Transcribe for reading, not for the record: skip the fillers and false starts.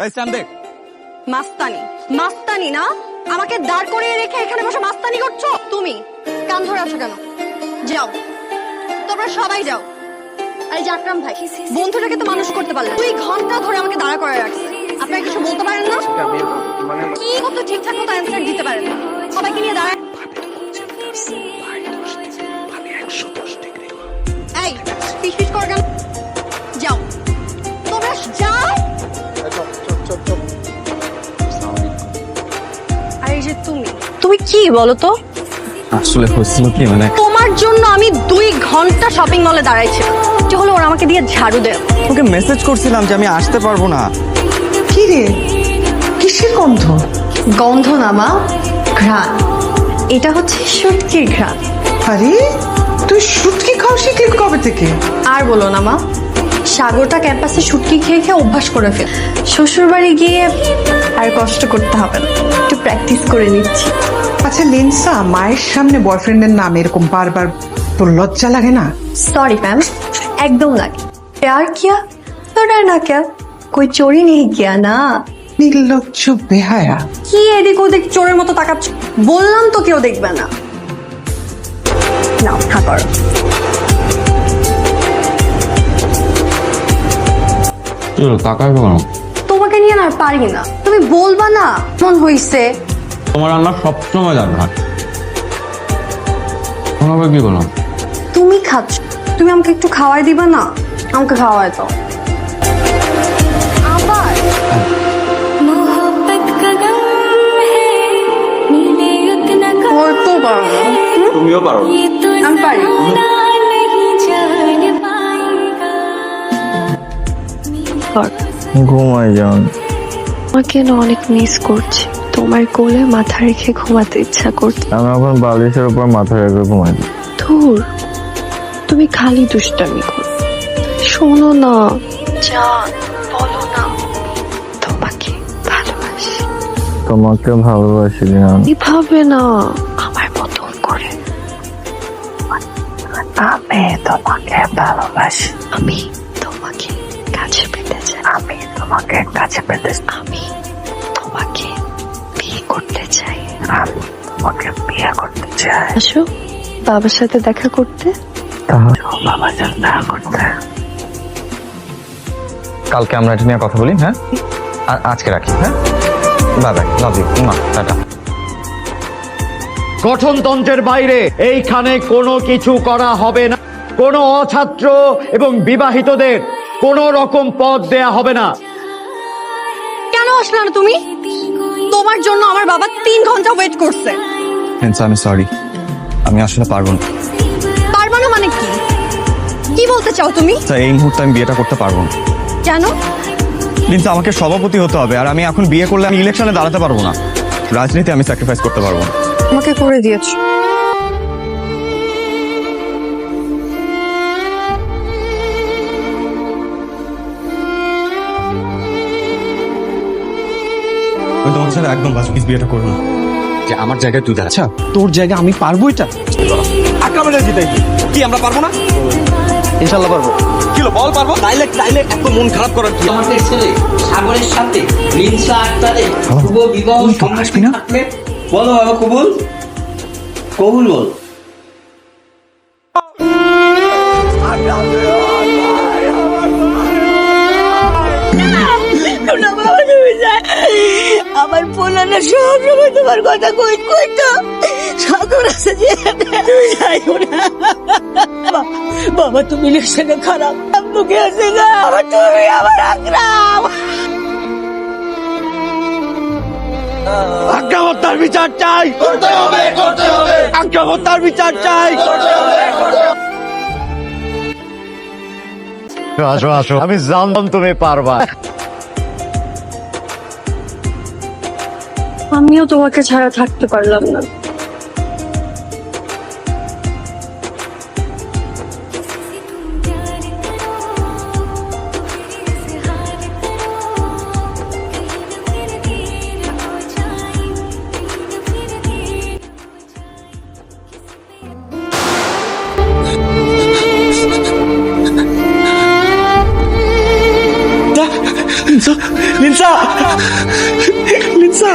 মাস্তানি মাস্তানি না, আমাকে দাঁড় করিয়ে রেখে এখানে বসে মাস্তানি করছো তুমি? কান ধরে আছো কেন? যাও, তোমরা সবাই যাও। আরে আকরাম ভাই, বন্ধুটাকে তো মানুষ করতে পারলে 2 ঘন্টা ধরে আমাকে দাঁড়া করে রাখছে। আপনারা কিছু বলতে পারেন না? কি মতো ঠিকঠাক মতো অ্যান্সার দিতে পারেন না? সবাইকে নিয়ে দাঁড়ায়। এই ফিস করে কেন? যাও, তোমরা যাও। আর এই যে তুমি কি বলো তো? আসলে হয়েছিল কি, মানে তোমার জন্য আমি 2 ঘন্টা শপিং মলে দাঁড়াইছি। যে হলো ওরা আমাকে দিয়ে ঝাড়ু দেয়। ওকে মেসেজ করছিলাম যে আমি আসতে পারবো না। কি রে, কিসের গন্ধ? গন্ধ না মা, ঘ্রাণ। এটা হচ্ছে শুটকির ঘ্রাণ। আরে তুই শুটকি খাওয়া শিখলি কবে থেকে? আর বলো না মা, সাগরটা ক্যাম্পাসে শুটকি খেয়ে খেয়ে অভ্যাস করে ফেল। শ্বশুর বাড়ি গিয়ে আর কষ্ট করতে হবে না, একটু প্র্যাকটিস করে নিচ্ছি। আচ্ছা লিনসা, মায়ের সামনে বয়ফ্রেন্ডের নাম এরকম বারবার তোর লজ্জা লাগে না? सॉरी मैम, एकदम लगे। प्यार किया तो डरना क्या, कोई चोरी नहीं किया ना। নির্লজ্জ বেহায়া। কি এদিক ওদিক চোরের মতো তাকাচ্ছ? বললাম তো কেউ দেখবে না। নাও খা করো। তাকাবে কেন? তোমাকে নিয়ে না আর পারি না। তুমি বলবা না মন হইছে? তোমার রান্না সবসময় রান্না কি করলাম? তুমি খাচ্ছ, তুমি আমাকে একটু খাওয়াই দিবা না? আমাকে খাওয়াই দাও। আবার হয়তো পারো না। তুমিও পারো। আমি পারি। ঘুমাই যান। তোমাকে না অনেক মিস করছি। তোমার কোলে মাথা রেখে ঘুমাতে ইচ্ছা করছে। আমি এখন বালিশের উপর মাথা রেখে ঘুমাই। ধুর, তুমি খালি দুষ্টামি করো। শোনো না জান, বলো না তোমাকে ভালোবাসি। তোমাকে ভালোবাসি না। এভাবে না, আমার মতন করে। আমি তোমাকে ভালোবাসি। আমি তোমাকে কাছে পেতে চাই। আমি তোমাকে কাছে পেতে আমি তোমাকে বিয়ে করতে চাই। আমি তোমাকে বিয়ে করতে চাই। আসো বাবার সাথে দেখা করতে। তাহলে বাবা যান দেখা করতে। কালকে আমরা এটা নিয়ে কথা বলি। হ্যাঁ, আজকে রাখি। হ্যাঁ, bye bye, love you, tata. গঠনতন্ত্রের বাইরে এইখানে কোনো কিছু করা হবে না। কোনো অছাত্র এবং বিবাহিতদের কোনো রকম পদ দেয়া হবে না। কেন আসলে না তুমি? তোমার জন্য আমার বাবা 3 ঘন্টা ওয়েট করছে। আমি সরি, আমি আসলে পারবো না। পারবা না মানে কি? কি বলতে চাও তুমি? এই মুহূর্তে আমি বিয়েটা করতে পারবো না। কেন? কিন্তু আমাকে সভাপতি হতে হবে, আর আমি এখন বিয়ে করলে আমি ইলেকশনে দাঁড়াতে পারবো না। রাজনীতি আমি স্যাক্রিফাইস করতে পারবো না। আমাকে করে দিয়েছো। আমি তোমার সাথে একদম প্লিজ বিয়েটা করবো না। যে আমার জায়গায় তুই দাঁড়া। আচ্ছা তোর জায়গায় আমি পারবো এটা? আক্রমণে জিতাই কি আমরা পারবো না? ইনশাল্লাহ পারবো। কি হলো, বল পারবো? তাইলে এত মন খারাপ করার কি? আমাদের ছেলে সাগরের সাথে লিনসা আক্তারের শুভ বিবাহ সম্মতি থাকলে বলো বাবা কবুল। কবুল বল। আমার পোলানা সব সময় তোমার কথা কইতো। সাগর আছে যে তুমি যাইও না বাবা, তুমি ইলেকশনে খারাপ মুখে আছে না। তুমি আমার আকরাম। আজ্ঞাবতার বিচার চাই, করতে হবে। আজ্ঞাবতার বিচার চাই। আসো আসো, আমি জানতাম তুমি পারবা। আমিও তোমাকে ছাড়া থাকতে পারলাম না। লিনসা লিনসা